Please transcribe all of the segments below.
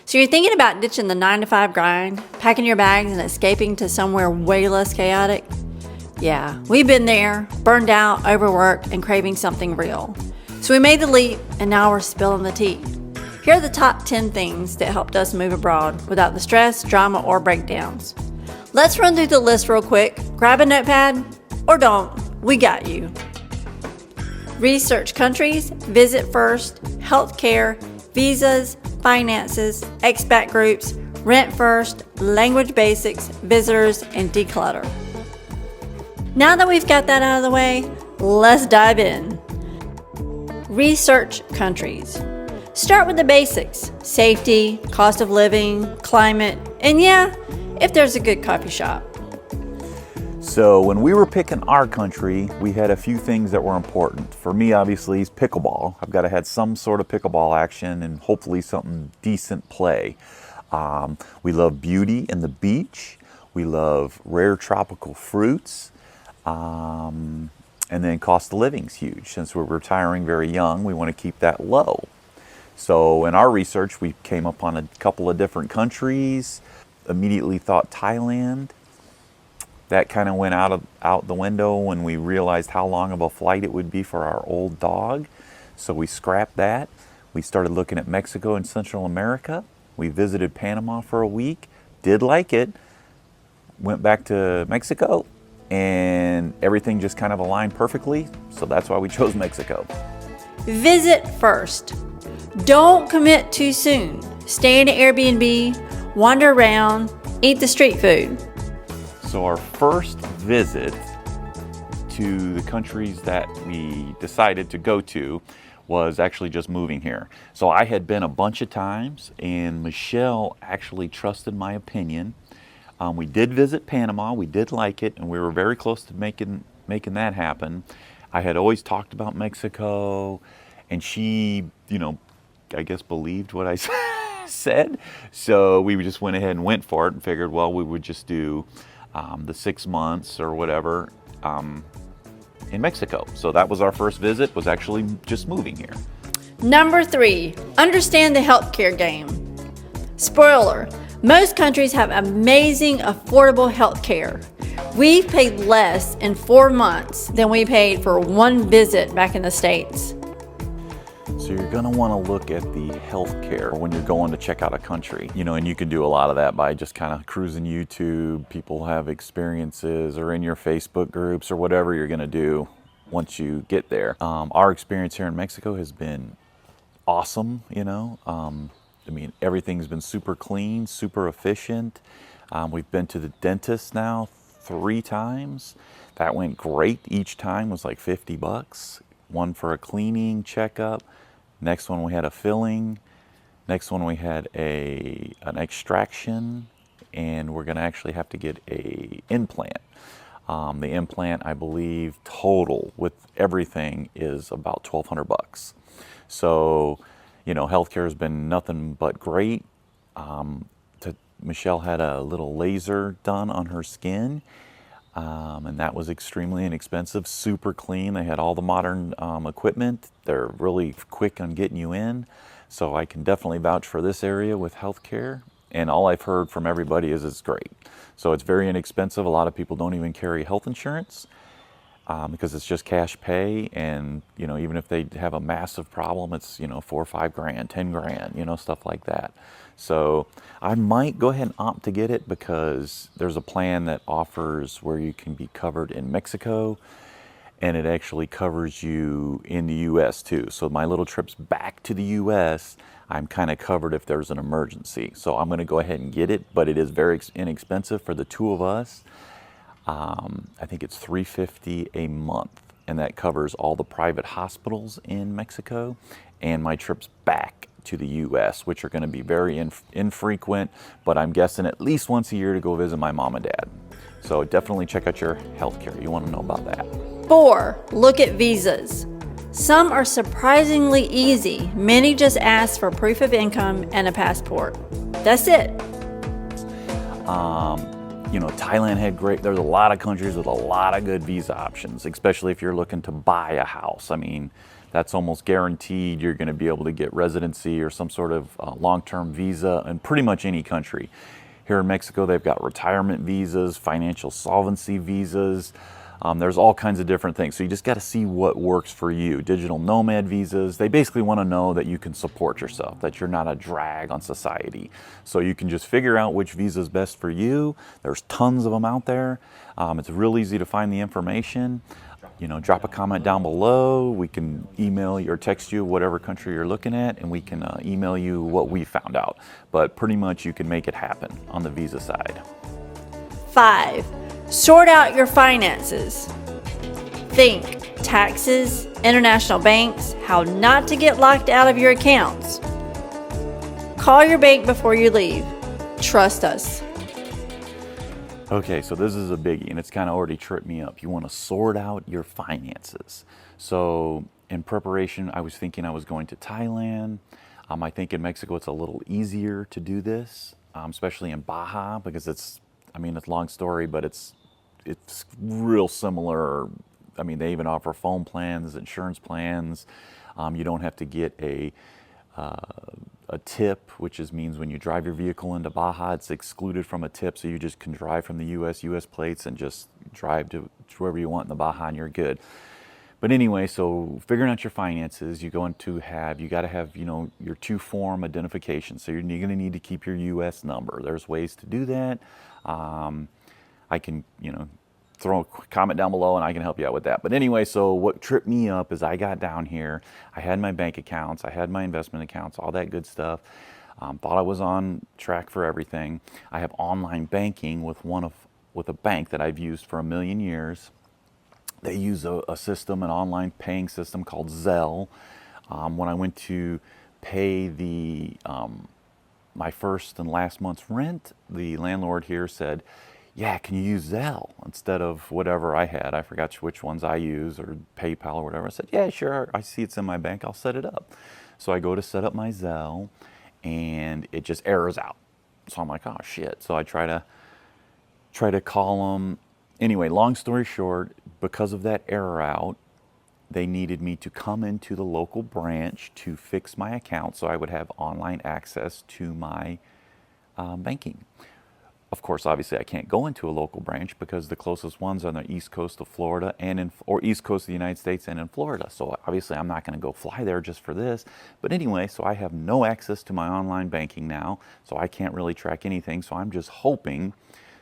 So you're thinking about ditching the 9-to-5 grind, packing your bags and escaping to somewhere way less chaotic? Yeah, we've been there, burned out, overworked, and craving something real. So we made the leap, and now we're spilling the tea. Here are the top 10 things that helped us move abroad without the stress, drama, or breakdowns. Let's run through the list real quick. Grab a notepad, or don't, we got you. Research countries, visit first, healthcare, visas, finances, expat groups, rent first, language basics, visitors, and declutter. Now that we've got that out of the way, let's dive in. Research countries. Start with the basics: safety, cost of living, climate, and yeah, if there's a good coffee shop. So when we were picking our country, we had a few things that were important. For me, obviously, is pickleball. I've got to have some sort of pickleball action and hopefully something decent play. We love beauty and the beach. We love rare tropical fruits. And then cost of living's huge. Since we're retiring very young, we want to keep that low. So in our research, we came up on a couple of different countries. Immediately thought Thailand. That kind of went out the window when we realized how long of a flight it would be for our old dog. So we scrapped that. We started looking at Mexico and Central America. We visited Panama for a week, did like it, went back to Mexico, and everything just kind of aligned perfectly. So that's why we chose Mexico. Visit first. Don't commit too soon. Stay in an Airbnb, wander around, eat the street food. So our first visit to the countries that we decided to go to was actually just moving here. So I had been a bunch of times, and Michelle actually trusted my opinion. We did visit Panama, we did like it, and we were very close to making that happen. I had always talked about Mexico, and she, I guess believed what I said. So we just went ahead and went for it and figured, well, we would just do the 6 months or whatever in Mexico. So that was our first visit, was actually just moving here. Number 3, understand the healthcare game. Spoiler, most countries have amazing, affordable healthcare. We've paid less in 4 months than we paid for one visit back in the States. So you're going to want to look at the healthcare when you're going to check out a country, and you can do a lot of that by just kind of cruising YouTube. People have experiences, or in your Facebook groups, or whatever you're going to do once you get there. Our experience here in Mexico has been awesome, everything's been super clean, super efficient. We've been to the dentist now 3 times. That went great. Each time was like $50. One for a cleaning checkup. Next one we had a filling. Next one we had an extraction, and we're going to actually have to get an implant. The implant, I believe, total with everything is about $1,200. So, healthcare has been nothing but great. Michelle had a little laser done on her skin, and that was extremely inexpensive, super clean. They had all the modern equipment. They're really quick on getting you in. So I can definitely vouch for this area with healthcare. And all I've heard from everybody is it's great. So it's very inexpensive. A lot of people don't even carry health insurance because it's just cash pay. And, even if they have a massive problem, it's, $4 or $5 grand, 10 grand, stuff like that. So I might go ahead and opt to get it because there's a plan that offers where you can be covered in Mexico, and it actually covers you in the U.S. too. So my little trips back to the U.S., I'm kind of covered if there's an emergency. So I'm going to go ahead and get it, but it is very inexpensive for the 2 of us. I think it's $350 a month, and that covers all the private hospitals in Mexico and my trips back to the U.S., which are going to be very infrequent, but I'm guessing at least once a year to go visit my mom and dad. So definitely check out your healthcare. You want to know about that. 4, look at visas. Some are surprisingly easy. Many just ask for proof of income and a passport. That's it. Thailand had there's a lot of countries with a lot of good visa options, especially if you're looking to buy a house. that's almost guaranteed you're going to be able to get residency or some sort of long-term visa in pretty much any country. Here in Mexico, they've got retirement visas, financial solvency visas. There's all kinds of different things. So you just got to see what works for you. Digital nomad visas, they basically want to know that you can support yourself, that you're not a drag on society. So you can just figure out which visa is best for you. There's tons of them out there. It's real easy to find the information. You know, drop a comment down below. We can email you or text you whatever country you're looking at, and we can email you what we found out. But pretty much you can make it happen on the visa side. 5. Sort out your finances. Think taxes, international banks, how not to get locked out of your accounts. Call your bank before you leave. Trust us. Okay, so this is a biggie, and it's kind of already tripped me up. You want to sort out your finances. So in preparation, I was thinking I was going to Thailand. I think in Mexico it's a little easier to do this, especially in Baja, because it's a long story, but it's real similar. I mean, they even offer phone plans, insurance plans. You don't have to get a tip, which means when you drive your vehicle into Baja, it's excluded from a tip, so you just can drive from the US plates and just drive to wherever you want in the Baja and you're good. But anyway, so figuring out your finances, you got to have, your 2-form identification. So you're going to need to keep your US number. There's ways to do that. I can, throw a comment down below and I can help you out with that. But anyway, so what tripped me up is I got down here, I had my bank accounts, I had my investment accounts, all that good stuff. Thought I was on track for everything. I have online banking with a bank that I've used for 1,000,000 years. They use a system, an online paying system called Zelle. When I went to pay my first and last month's rent, the landlord here said, yeah, can you use Zelle instead of whatever I had? I forgot which ones I use, or PayPal or whatever. I said, yeah, sure. I see it's in my bank. I'll set it up. So I go to set up my Zelle, and it just errors out. So I'm like, oh, shit. So I try to call them. Anyway, long story short, because of that error out, they needed me to come into the local branch to fix my account so I would have online access to my banking. Of course, obviously, I can't go into a local branch because the closest ones are on the east coast of Florida or east coast of the United States and in Florida. So obviously, I'm not going to go fly there just for this. But anyway, so I have no access to my online banking now, so I can't really track anything. So I'm just hoping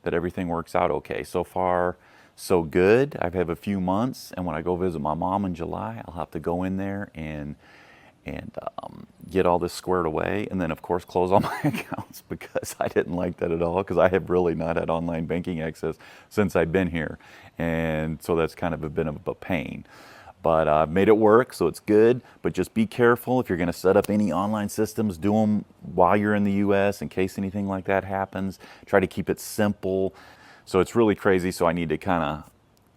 that everything works out okay. So far, so good. I've had a few months, and when I go visit my mom in July, I'll have to go in there and get all this squared away, and then of course close all my accounts, because I didn't like that at all, because I have really not had online banking access since I've been here, and so that's kind of a bit of a pain. But I've made it work, so it's good. But just be careful if you're going to set up any online systems. Do them while you're in the US in case anything like that happens. Try to keep it simple. So it's really crazy, so I need to kind of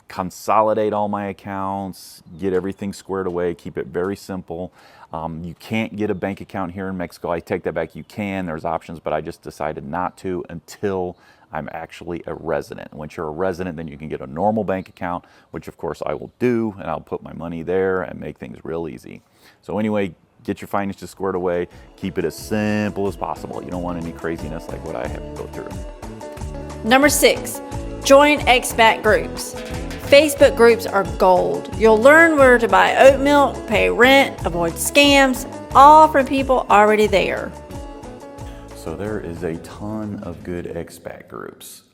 consolidate all my accounts, get everything squared away, keep it very simple. You can't get a bank account here in Mexico. I take that back. You can. There's options, but I just decided not to until I'm actually a resident. Once you're a resident, then you can get a normal bank account, which of course I will do, and I'll put my money there and make things real easy. So anyway, get your finances squared away. Keep it as simple as possible. You don't want any craziness like what I have to go through. Number 6, join Expat Groups. Facebook groups are gold. You'll learn where to buy oat milk, pay rent, avoid scams, all from people already there. So there is a ton of good expat groups.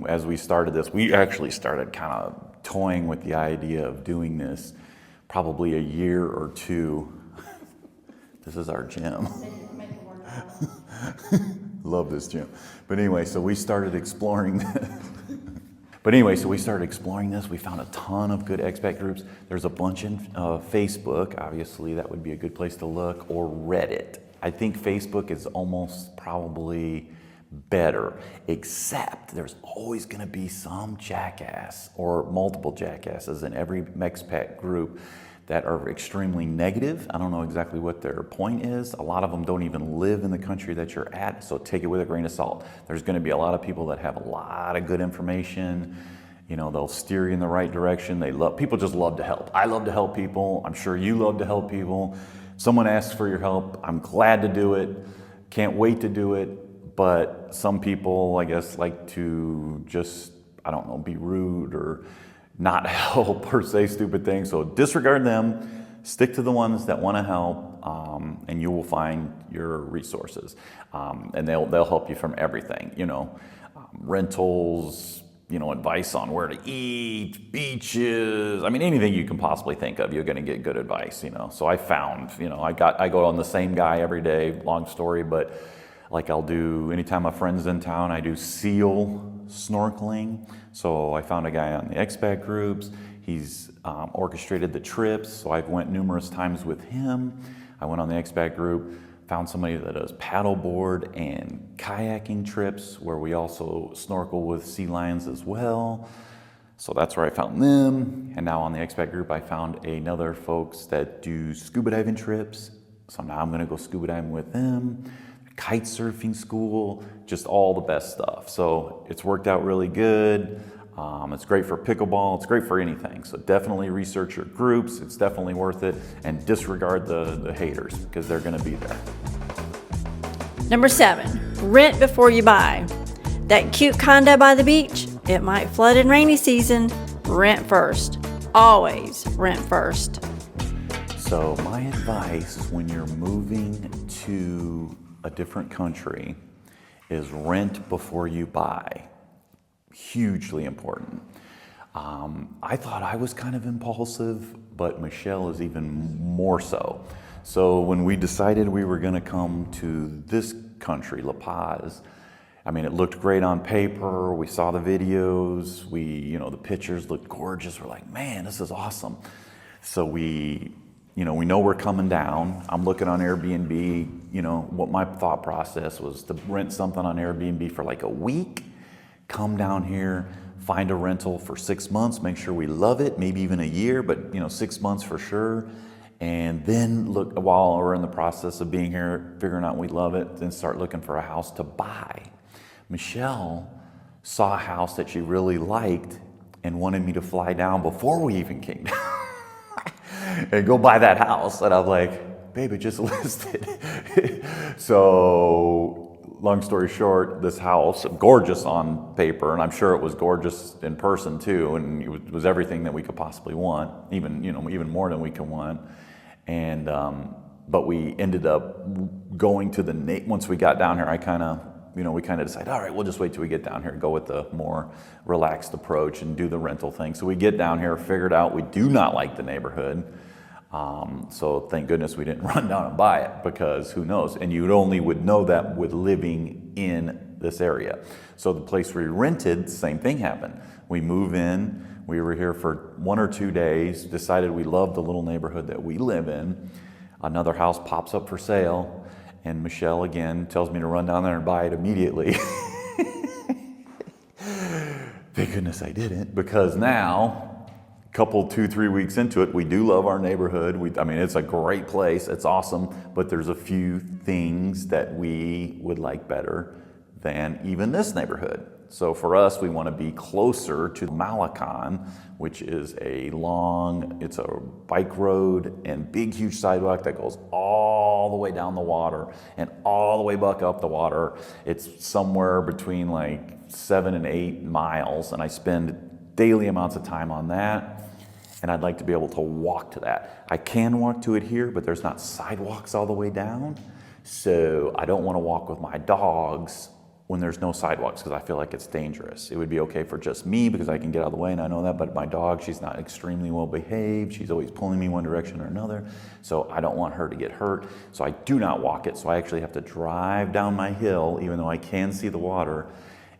As we started this, we actually started kind of toying with the idea of doing this probably a year or two. This is our gym. Love this gym. But anyway, so we started exploring this. We found a ton of good expat groups. There's a bunch in Facebook. Obviously, that would be a good place to look, or Reddit. I think Facebook is almost probably better, except there's always going to be some jackass or multiple jackasses in every expat group that are extremely negative. I don't know exactly what their point is. A lot of them don't even live in the country that you're at, so take it with a grain of salt. There's going to be a lot of people that have a lot of good information, They'll steer you in the right direction. People just love to help. I love to help people. I'm sure you love to help people. Someone asks for your help, I'm glad to do it. Can't wait to do it. But some people, I guess, like to just, be rude or not help or say stupid things. So disregard them, stick to the ones that want to help, and you will find your resources. And they'll help you from everything, rentals, advice on where to eat, beaches. Anything you can possibly think of, you're going to get good advice, So I found, I go on the same guy every day, long story, but like I'll do, anytime a friend's in town, I do seal snorkeling. So I found a guy on the Expat Groups. He's orchestrated the trips, so I've went numerous times with him. I went on the Expat Group, found somebody that does paddleboard and kayaking trips, where we also snorkel with sea lions as well. So that's where I found them. And now on the Expat Group, I found another folks that do scuba diving trips. So now I'm gonna go scuba diving with them. Kite surfing school, just all the best stuff. So it's worked out really good. It's great for pickleball. It's great for anything. So definitely research your groups. It's definitely worth it. And disregard the haters, because they're going to be there. Number 7, rent before you buy. That cute condo by the beach, it might flood in rainy season. Rent first. Always rent first. So my advice when you're moving to a different country is rent before you buy. Hugely important. I thought I was kind of impulsive, but Michelle is even more so. So when we decided we were going to come to this country, La Paz, it looked great on paper. We saw the videos. The pictures looked gorgeous. We're like, man, this is awesome. So we know we're coming down. I'm looking on Airbnb. What my thought process was to rent something on Airbnb for like a week. Come down here, find a rental for 6 months, make sure we love it, maybe even a year, but 6 months for sure. And then look, while we're in the process of being here, figuring out we love it, then start looking for a house to buy. Michelle saw a house that she really liked and wanted me to fly down before we even came down and go buy that house. And I'm like, babe, it just listed. So long story short, this house, gorgeous on paper, and I'm sure it was gorgeous in person too, and it was everything that we could possibly want, even more than we could want. And but we ended up going to once we got down here, we kind of decided, all right, we'll just wait till we get down here and go with the more relaxed approach and do the rental thing. So we get down here, figured out we do not like the neighborhood. So thank goodness we didn't run down and buy it, because who knows? And you would know that with living in this area. So the place we rented, same thing happened. We move in, we were here for 1 or 2 days, decided we loved the little neighborhood that we live in. Another house pops up for sale, and Michelle again tells me to run down there and buy it immediately. Thank goodness I didn't, because now, 2-3 weeks into it, we do love our neighborhood. It's a great place. It's awesome. But there's a few things that we would like better than even this neighborhood. So for us, we want to be closer to Malacan, which is it's a bike road and big, huge sidewalk that goes all the way down the water and all the way back up the water. It's somewhere between like 7 and 8 miles, and I spend daily amounts of time on that. And I'd like to be able to walk to that. I can walk to it here, but there's not sidewalks all the way down. So I don't want to walk with my dogs when there's no sidewalks, because I feel like it's dangerous. It would be okay for just me because I can get out of the way and I know that, but my dog, she's not extremely well behaved. She's always pulling me one direction or another. So I don't want her to get hurt. So I do not walk it. So I actually have to drive down my hill, even though I can see the water,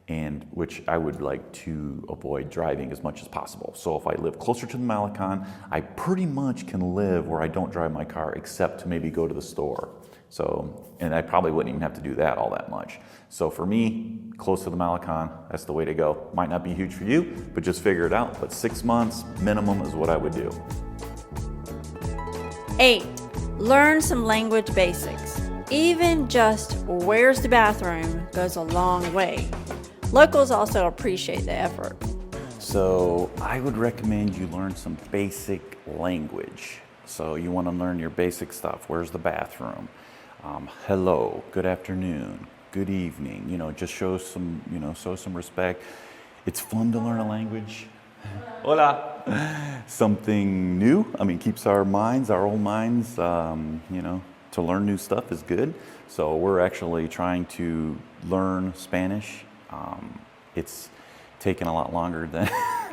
and which I would like to avoid driving as much as possible. So if I live closer to the Malacan, I pretty much can live where I don't drive my car except to maybe go to the store. So, and I probably wouldn't even have to do that all that much. So for me, close to the Malacan, that's the way to go. Might not be huge for you, but just figure it out. But 6 months minimum is what I would do. 8, learn some language basics. Even just where's the bathroom goes a long way. Locals also appreciate the effort. So I would recommend you learn some basic language. So you want to learn your basic stuff. Where's the bathroom? Hello, good afternoon, good evening. You know, just show some, show some respect. It's fun to learn a language. Hola. Something new. I mean, keeps our old minds, to learn new stuff is good. So we're actually trying to learn Spanish. It's taken a lot longer than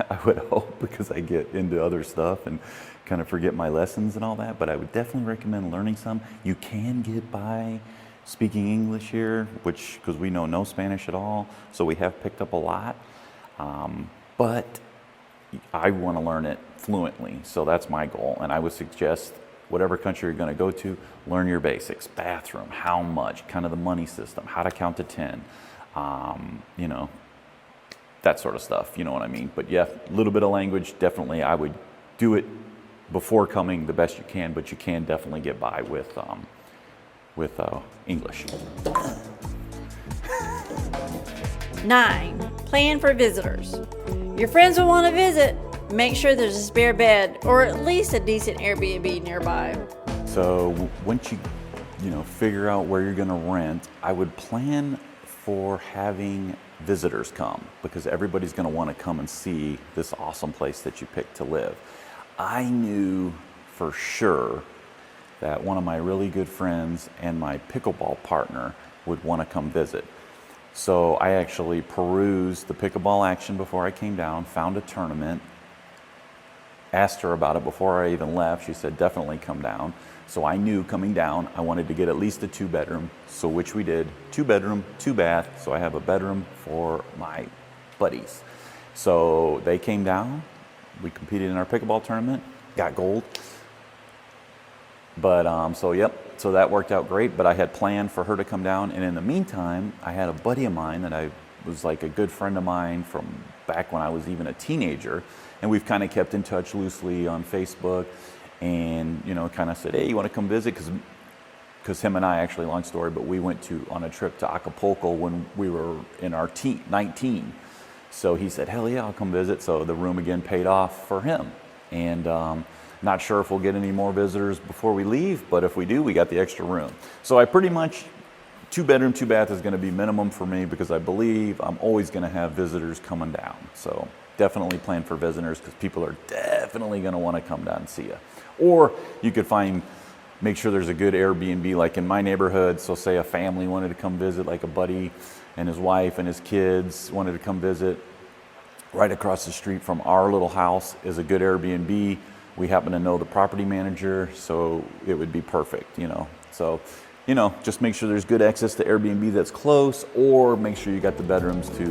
I would hope because I get into other stuff and kind of forget my lessons and all that. But I would definitely recommend learning some. You can get by speaking English here, because we know no Spanish at all. So we have picked up a lot. But I want to learn it fluently. So that's my goal. And I would suggest whatever country you're going to go to, learn your basics. Bathroom, how much, kind of the money system, how to count to 10, that sort of stuff, you know what I mean? But yeah, a little bit of language, definitely. I would do it before coming the best you can, but you can definitely get by with English. 9, plan for visitors. Your friends will want to visit. Make sure there's a spare bed or at least a decent Airbnb nearby. So once you figure out where you're going to rent, I would plan for having visitors come because everybody's going to want to come and see this awesome place that you picked to live. I knew for sure that one of my really good friends and my pickleball partner would want to come visit. So I actually perused the pickleball action before I came down, found a tournament, asked her about it before I even left. She said, definitely come down. So I knew coming down, I wanted to get at least a 2-bedroom, so which we did. 2-bedroom, 2-bath, so I have a bedroom for my buddies. So they came down, we competed in our pickleball tournament, got gold. But so that worked out great, but I had planned for her to come down, and in the meantime, I had a buddy of mine that I was like a good friend of mine from back when I was even a teenager, and we've kind of kept in touch loosely on Facebook, and kind of said, hey, you want to come visit? Because him and I, actually, long story, but we went on a trip to Acapulco when we were in our 19. So he said, hell yeah, I'll come visit. So the room again paid off for him, and not sure if we'll get any more visitors before we leave, but if we do, we got the extra room. So I pretty much, 2-bedroom, 2-bath is going to be minimum for me because I believe I'm always going to have visitors coming down. So definitely plan for visitors because people are definitely going to want to come down and see you. Or you could make sure there's a good Airbnb like in my neighborhood. So say a family wanted to come visit, like a buddy and his wife and his kids wanted to come visit. Right across the street from our little house is a good Airbnb. We happen to know the property manager, so it would be perfect, So, just make sure there's good access to Airbnb that's close, or make sure you got the bedrooms to,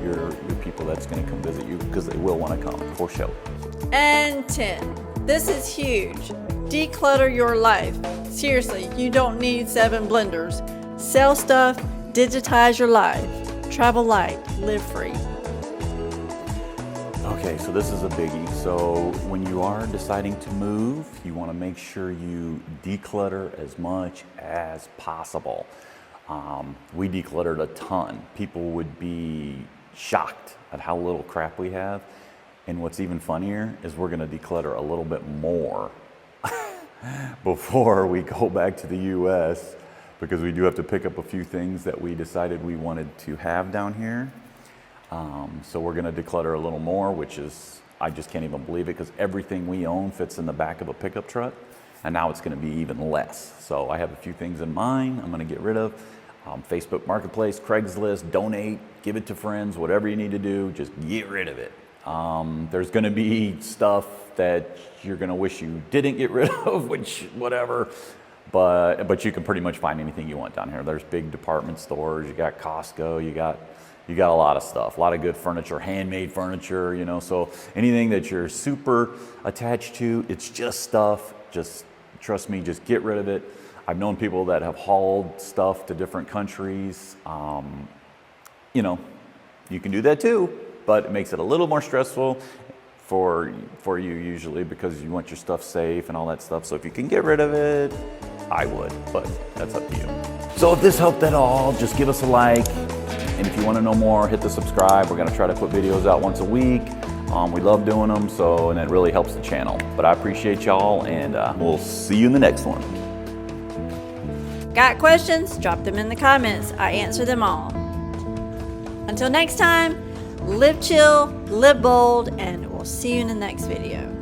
your people that's going to come visit you because they will want to come for sure. And 10, this is huge. Declutter your life. Seriously, you don't need 7 blenders. Sell stuff, digitize your life. Travel light, live free. Okay, so this is a biggie. So when you are deciding to move, you want to make sure you declutter as much as possible. We decluttered a ton. People would be shocked at how little crap we have. And what's even funnier is we're going to declutter a little bit more before we go back to the US, because we do have to pick up a few things that we decided we wanted to have down here. So we're going to declutter a little more, which is, I just can't even believe it, because everything we own fits in the back of a pickup truck, and now it's going to be even less. So I have a few things in mind I'm going to get rid of. Facebook Marketplace, Craigslist, donate, give it to friends, whatever you need to do, just get rid of it. There's going to be stuff that you're going to wish you didn't get rid of, which whatever. But you can pretty much find anything you want down here. There's big department stores, you got Costco, you got a lot of stuff, a lot of good furniture, handmade furniture, so anything that you're super attached to, it's just stuff, just trust me, just get rid of it. I've known people that have hauled stuff to different countries. You can do that too, but it makes it a little more stressful for you usually because you want your stuff safe and all that stuff. So if you can get rid of it, I would, but that's up to you. So if this helped at all, just give us a like, And if you want to know more, hit the subscribe. We're going to try to put videos out once a week. We love doing them, and it really helps the channel. But I appreciate y'all, and we'll see you in the next one. Got questions? Drop them in the comments. I answer them all. Until next time, live chill, live bold, and we'll see you in the next video.